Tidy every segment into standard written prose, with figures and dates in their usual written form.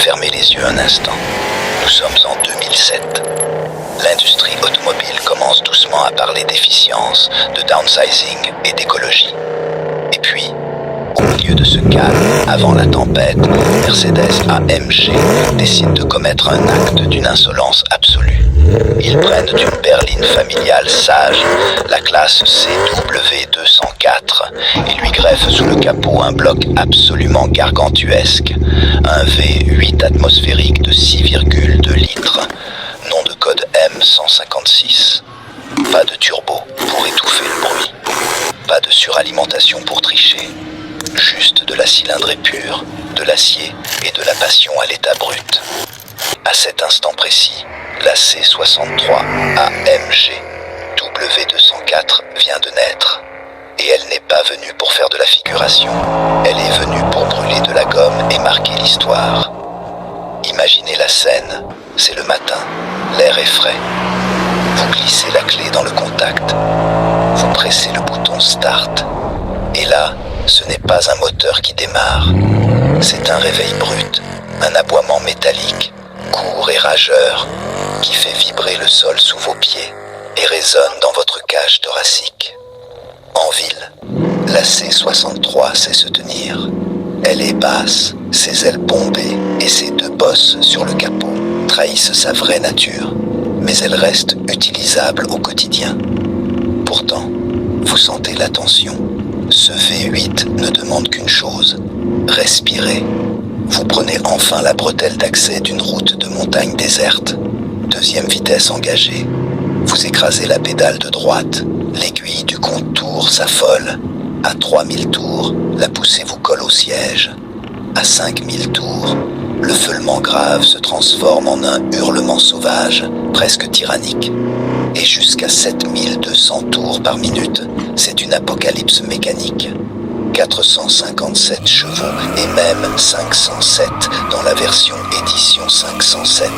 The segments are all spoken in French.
Fermez les yeux un instant. Nous sommes en 2007. L'industrie automobile commence doucement à parler d'efficience, de downsizing et d'écologie. Et puis, au milieu de ce calme, avant la tempête, Mercedes AMG décide de commettre un acte d'une insolence absolue. Ils prennent d'une berline familiale sage, la classe CW204, et lui greffent sous le capot un bloc absolument gargantuesque, un V8 atmosphérique de 6,2 litres, nom de code M156. Pas de turbo pour étouffer le bruit, pas de suralimentation pour tricher, juste de la cylindrée pure, de l'acier et de la passion à l'état brut. À cet instant précis, la C63 AMG W204 vient de naître. Et elle n'est pas venue pour faire de la figuration. Elle est venue pour brûler de la gomme et marquer l'histoire. Imaginez la scène, c'est le matin, l'air est frais. Vous glissez la clé dans le contact. Vous pressez le bouton Start. Et là, ce n'est pas un moteur qui démarre. C'est un réveil brut, un aboiement métallique, court et rageur, qui fait vibrer le sol sous vos pieds et résonne dans votre cage thoracique. En ville, la C63 sait se tenir. Elle est basse, ses ailes bombées et ses deux bosses sur le capot trahissent sa vraie nature, mais elle reste utilisable au quotidien. Pourtant, vous sentez la tension. Ce V8 ne demande qu'une chose, respirer. Vous prenez enfin la bretelle d'accès d'une route de montagne déserte. Deuxième vitesse engagée. Vous écrasez la pédale de droite. L'aiguille du compte-tours s'affole. À 3000 tours, la poussée vous colle au siège. À 5000 tours, le feulement grave se transforme en un hurlement sauvage, presque tyrannique. Et jusqu'à 7200 tours par minute, c'est une apocalypse mécanique. 457 chevaux et même 507 dans la version édition 507,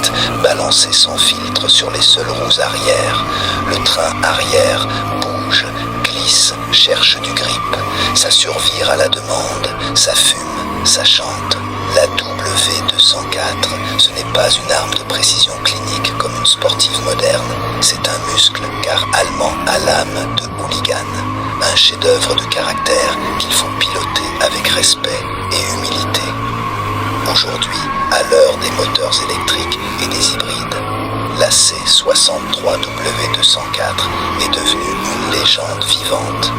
balancé sans filtre sur les seules roues arrière. Le train arrière bouge, glisse, cherche du grip. Ça survire à la demande, ça fume, ça chante. La W204, ce n'est pas une arme de précision clinique comme une sportive moderne. C'est un muscle, car allemand à l'âme de hooligan. Un chef-d'œuvre de caractère qu'il faut piloter avec respect et humilité. Aujourd'hui, à l'heure des moteurs électriques et des hybrides, la C63W204 est devenue une légende vivante.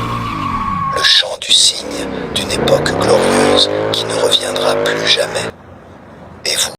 Le chant du cygne d'une époque glorieuse qui ne reviendra plus jamais. Et vous ?